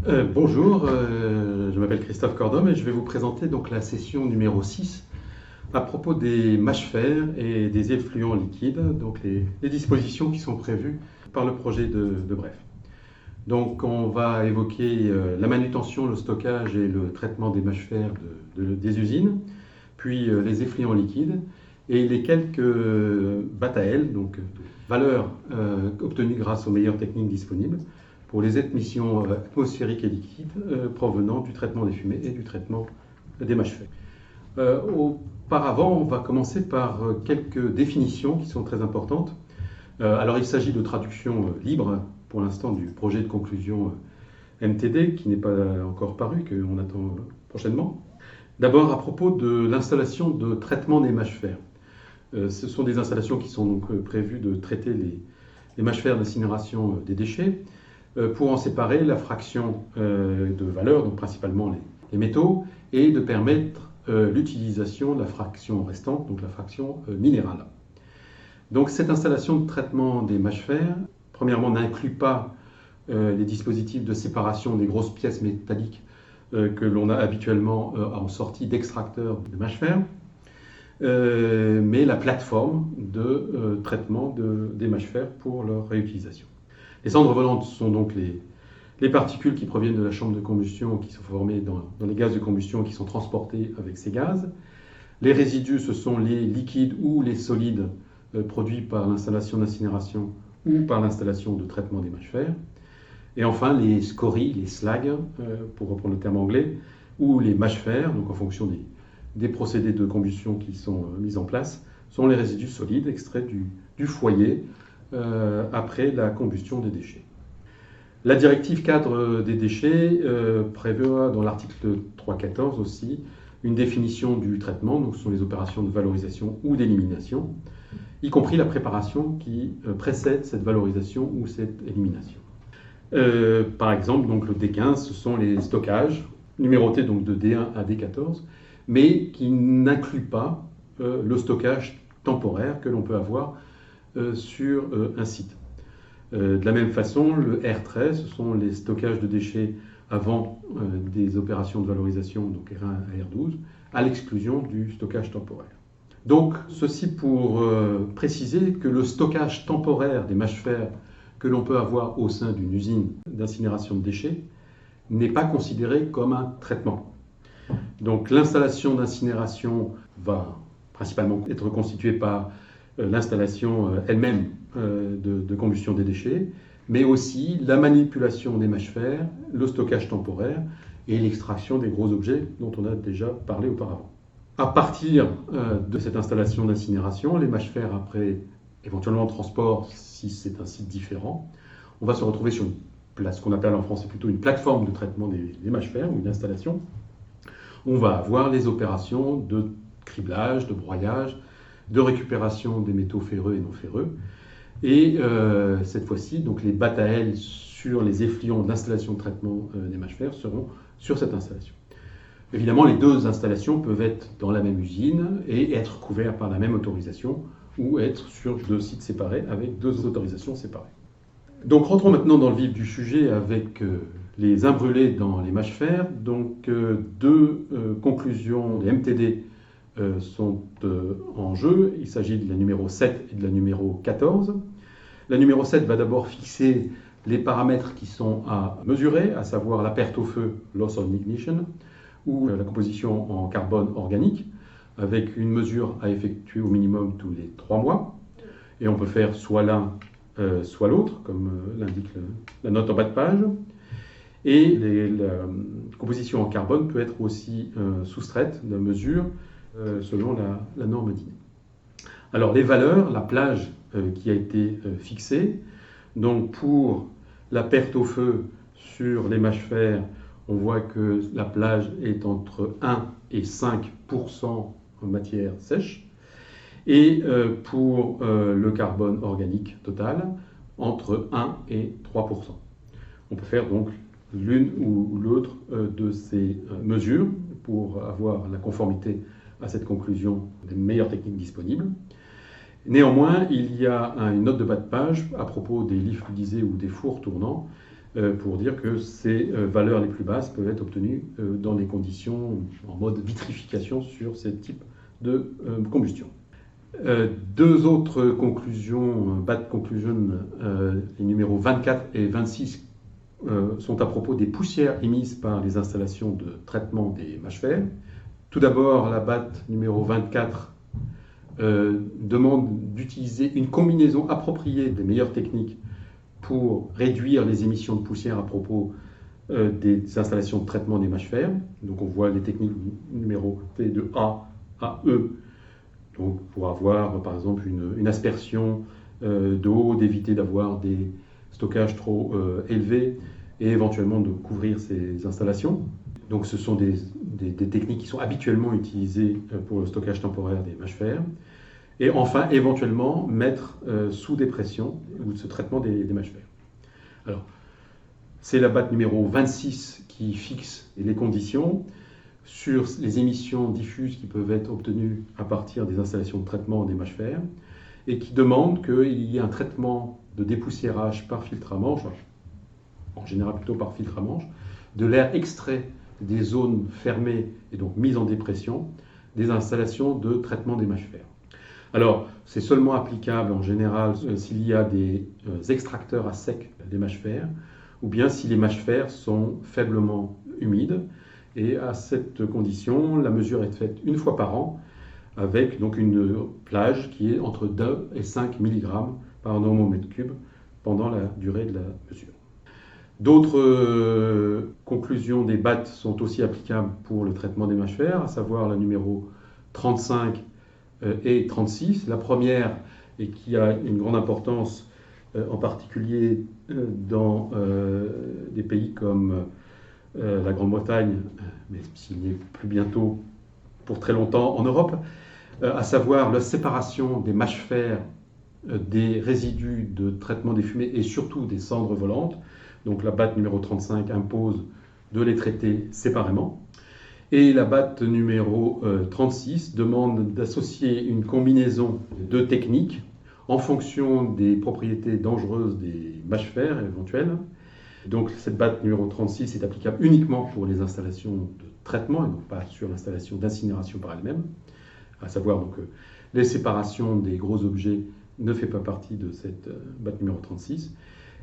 Bonjour, je m'appelle Christophe Cordom et je vais vous présenter donc la session numéro 6 à propos des mâches-fer et des effluents liquides, donc les dispositions qui sont prévues par le projet de Bref. Donc on va évoquer la manutention, le stockage et le traitement des mâches-fer des usines, puis les effluents liquides et les quelques BATAL, donc valeurs obtenues grâce aux meilleures techniques disponibles pour les émissions atmosphériques et liquides provenant du traitement des fumées et du traitement des mâches-fer. Auparavant, on va commencer par quelques définitions qui sont très importantes. Alors il s'agit de traduction libre pour l'instant du projet de conclusion MTD qui n'est pas encore paru, qu'on attend prochainement. D'abord à propos de l'installation de traitement des mâches-fer. Ce sont des installations qui sont donc prévues de traiter les mâches-fer d'incinération des déchets pour en séparer la fraction de valeur, donc principalement les métaux, et de permettre l'utilisation de la fraction restante, donc la fraction minérale. Donc cette installation de traitement des mâches-fer, premièrement, n'inclut pas les dispositifs de séparation des grosses pièces métalliques que l'on a habituellement en sortie d'extracteurs de mâches-fer, mais la plateforme de traitement des mâches-fer pour leur réutilisation. Les cendres volantes sont donc les particules qui proviennent de la chambre de combustion, qui sont formées dans les gaz de combustion, qui sont transportés avec ces gaz. Les résidus, ce sont les liquides ou les solides produits par l'installation d'incinération ou par l'installation de traitement des mâches-fer. Et enfin, les scories, les slags, pour reprendre le terme anglais, ou les mâches-fer, donc en fonction des procédés de combustion qui sont mis en place, sont les résidus solides extraits du foyer après la combustion des déchets. La directive cadre des déchets prévoit dans l'article 3.14 aussi une définition du traitement, donc ce sont les opérations de valorisation ou d'élimination, y compris la préparation qui précède cette valorisation ou cette élimination. Par exemple, donc le D15, ce sont les stockages, numérotés donc de D1 à D14, mais qui n'incluent pas le stockage temporaire que l'on peut avoir sur un site. De la même façon, le R13, ce sont les stockages de déchets avant des opérations de valorisation, donc R1 à R12, à l'exclusion du stockage temporaire. Donc, ceci pour préciser que le stockage temporaire des mâches-fer que l'on peut avoir au sein d'une usine d'incinération de déchets n'est pas considéré comme un traitement. Donc, l'installation d'incinération va principalement être constituée par l'installation elle-même de combustion des déchets, mais aussi la manipulation des mâches-fer, le stockage temporaire et l'extraction des gros objets dont on a déjà parlé auparavant. À partir de cette installation d'incinération, les mâches-fer, après éventuellement transport, si c'est un site différent, on va se retrouver sur ce qu'on appelle en français plutôt une plateforme de traitement des mâches-fer ou une installation. On va avoir les opérations de criblage, de broyage, de récupération des métaux ferreux et non ferreux. Et cette fois-ci, donc les BATAL sur les effluents d'installation de traitement des mâches-fer seront sur cette installation. Évidemment, les deux installations peuvent être dans la même usine et être couvertes par la même autorisation ou être sur deux sites séparés avec deux autorisations séparées. Donc rentrons maintenant dans le vif du sujet avec les imbrûlés dans les mâches-fer. Donc deux conclusions des MTD sont en jeu. Il s'agit de la numéro 7 et de la numéro 14. La numéro 7 va d'abord fixer les paramètres qui sont à mesurer, à savoir la perte au feu, loss on ignition, ou la composition en carbone organique, avec une mesure à effectuer au minimum tous les 3 mois. Et on peut faire soit l'un, soit l'autre, comme l'indique la note en bas de page. Et la composition en carbone peut être aussi soustraite de mesure selon la norme DIN. Alors les valeurs, la plage qui a été fixée, donc pour la perte au feu sur les mâches-fer, on voit que la plage est entre 1 et 5% en matière sèche, et pour le carbone organique total, entre 1 et 3%. On peut faire donc l'une ou l'autre de ces mesures pour avoir la conformité à cette conclusion des meilleures techniques disponibles. Néanmoins, il y a une note de bas de page à propos des lits fluidisés ou des fours tournants pour dire que ces valeurs les plus basses peuvent être obtenues dans des conditions en mode vitrification sur ce type de combustion. Deux autres conclusions, BAT Conclusion, les numéros 24 et 26, sont à propos des poussières émises par les installations de traitement des mâches-fer. Tout d'abord, la BAT numéro 24 demande d'utiliser une combinaison appropriée des meilleures techniques pour réduire les émissions de poussière à propos des installations de traitement des mâches-fer. Donc on voit les techniques numéro T de A à E, donc pour avoir par exemple une aspersion d'eau, d'éviter d'avoir des stockages trop élevés et éventuellement de couvrir ces installations. Donc ce sont des techniques qui sont habituellement utilisées pour le stockage temporaire des mâches-fer. Et enfin, éventuellement, mettre sous dépression ou ce traitement des mâches-fer. Alors, c'est la BAT numéro 26 qui fixe les conditions sur les émissions diffuses qui peuvent être obtenues à partir des installations de traitement des mâches-fer et qui demande qu'il y ait un traitement de dépoussiérage par filtre à manche, en général plutôt par filtre à manche, de l'air extrait des zones fermées et donc mises en dépression des installations de traitement des mâches-fer. Alors, c'est seulement applicable en général s'il y a des extracteurs à sec des mâches-fer ou bien si les mâches-fer sont faiblement humides. Et à cette condition, la mesure est faite une fois par an avec donc une plage qui est entre 2 et 5 mg par normomètre cube pendant la durée de la mesure. D'autres conclusions des BAT sont aussi applicables pour le traitement des mâches-fer, à savoir la numéro 35 et 36. La première, et qui a une grande importance, en particulier dans des pays comme la Grande-Bretagne, mais s'il n'est plus bientôt pour très longtemps en Europe, à savoir la séparation des mâches-fer des résidus de traitement des fumées et surtout des cendres volantes. Donc la BAT numéro 35 impose de les traiter séparément. Et la BAT numéro 36 demande d'associer une combinaison de techniques en fonction des propriétés dangereuses des mâches-fer éventuelles. Donc cette BAT numéro 36 est applicable uniquement pour les installations de traitement et non pas sur l'installation d'incinération par elle-même. À savoir donc les séparations des gros objets ne fait pas partie de cette BAT numéro 36.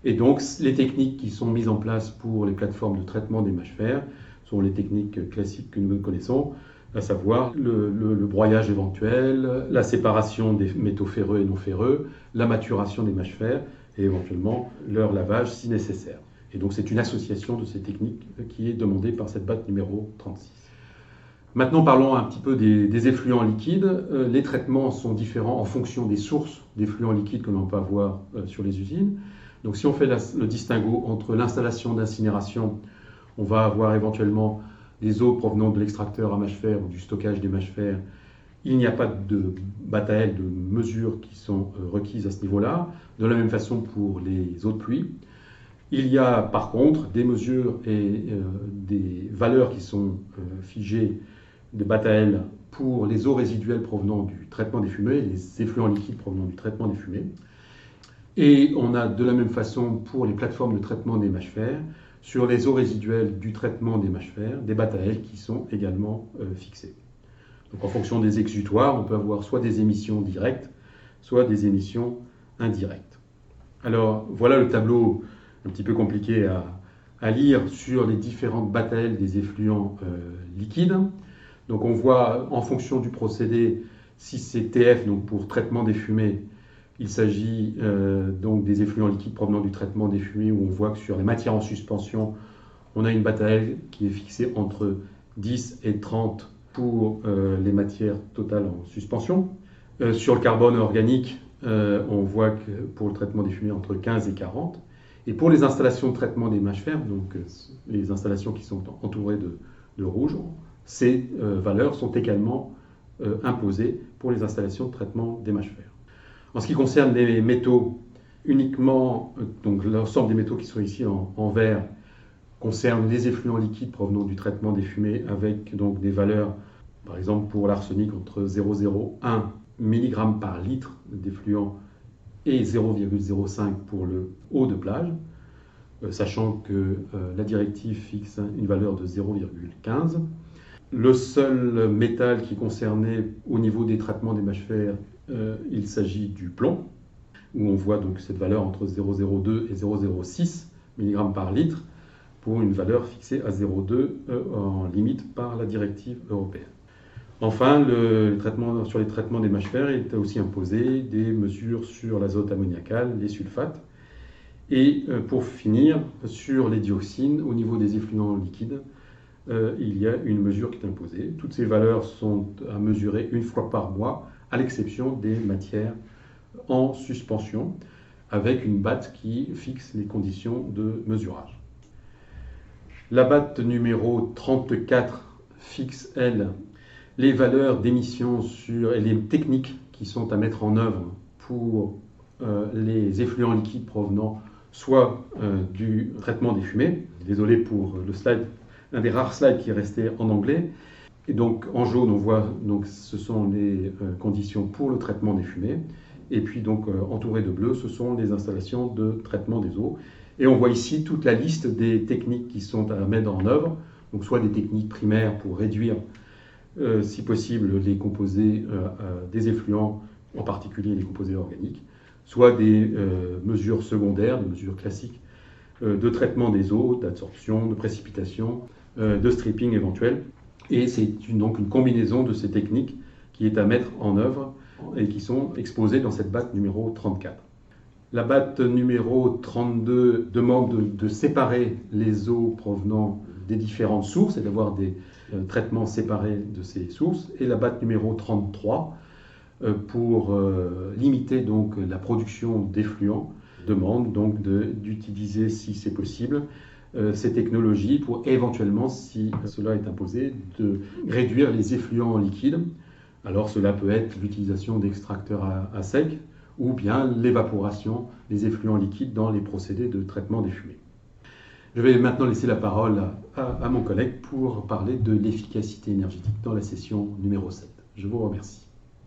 Et donc les techniques qui sont mises en place pour les plateformes de traitement des mâches-fer sont les techniques classiques que nous connaissons, à savoir le broyage éventuel, la séparation des métaux ferreux et non ferreux, la maturation des mâches-fer et éventuellement leur lavage si nécessaire. Et donc c'est une association de ces techniques qui est demandée par cette BAT numéro 36. Maintenant parlons un petit peu des effluents liquides. Les traitements sont différents en fonction des sources d'effluents liquides que l'on peut avoir sur les usines. Donc si on fait le distinguo entre l'installation d'incinération, on va avoir éventuellement des eaux provenant de l'extracteur à mâche-fer ou du stockage des mâches-fer. Il n'y a pas de BAT/AL, de mesures qui sont requises à ce niveau-là. De la même façon pour les eaux de pluie. Il y a par contre des mesures et des valeurs qui sont figées de BAT/AL pour les eaux résiduelles provenant du traitement des fumées, les effluents liquides provenant du traitement des fumées. Et on a de la même façon pour les plateformes de traitement des mâches-fer, sur les eaux résiduelles du traitement des mâches-fer, des BAT/AL qui sont également fixés. Donc en fonction des exutoires, on peut avoir soit des émissions directes, soit des émissions indirectes. Alors voilà le tableau un petit peu compliqué à lire sur les différentes BAT/AL des effluents liquides. Donc on voit en fonction du procédé, si c'est TF, donc pour traitement des fumées, il s'agit donc des effluents liquides provenant du traitement des fumées, où on voit que sur les matières en suspension, on a une BAT/AL qui est fixée entre 10 et 30 pour les matières totales en suspension. Sur le carbone organique, on voit que pour le traitement des fumées, entre 15 et 40. Et pour les installations de traitement des mâches-fer, donc les installations qui sont entourées de rouge, ces valeurs sont également imposées pour les installations de traitement des mâches-fer. En ce qui concerne les métaux, uniquement, donc l'ensemble des métaux qui sont ici en vert concerne les effluents liquides provenant du traitement des fumées avec donc des valeurs, par exemple pour l'arsenic, entre 0,01 mg par litre d'effluent et 0,05 pour le eau de plage. sachant que la directive fixe une valeur de 0,15. Le seul métal qui est concerné au niveau des traitements des mâches fer, il s'agit du plomb, où on voit donc cette valeur entre 0,02 et 0,06 mg par litre, pour une valeur fixée à 0,2 en limite par la directive européenne. Enfin, sur les traitements des mâches fer, il est aussi imposé des mesures sur l'azote ammoniacal, les sulfates. Et pour finir, sur les dioxines, au niveau des effluents liquides, il y a une mesure qui est imposée. Toutes ces valeurs sont à mesurer une fois par mois, à l'exception des matières en suspension, avec une batte qui fixe les conditions de mesurage. La batte numéro 34 fixe, elle, les valeurs d'émission et les techniques qui sont à mettre en œuvre pour les effluents liquides provenant soit du traitement des fumées. Désolé pour le slide, un des rares slides qui est resté en anglais. Et donc en jaune, on voit donc ce sont les conditions pour le traitement des fumées. Et puis donc entouré de bleu, ce sont les installations de traitement des eaux. Et on voit ici toute la liste des techniques qui sont à mettre en œuvre. Donc soit des techniques primaires pour réduire, si possible, les composés des effluents, en particulier les composés organiques, soit des mesures secondaires, des mesures classiques de traitement des eaux, d'absorption, de précipitation, de stripping éventuel. Et c'est donc une combinaison de ces techniques qui est à mettre en œuvre et qui sont exposées dans cette batte numéro 34. La batte numéro 32 demande de séparer les eaux provenant des différentes sources et d'avoir des traitements séparés de ces sources. Et la batte numéro 33, pour limiter donc la production d'effluents, demande donc d'utiliser, si c'est possible, ces technologies pour éventuellement, si cela est imposé, de réduire les effluents liquides. Alors cela peut être l'utilisation d'extracteurs à sec ou bien l'évaporation des effluents liquides dans les procédés de traitement des fumées. Je vais maintenant laisser la parole à mon collègue pour parler de l'efficacité énergétique dans la session numéro 7. Je vous remercie.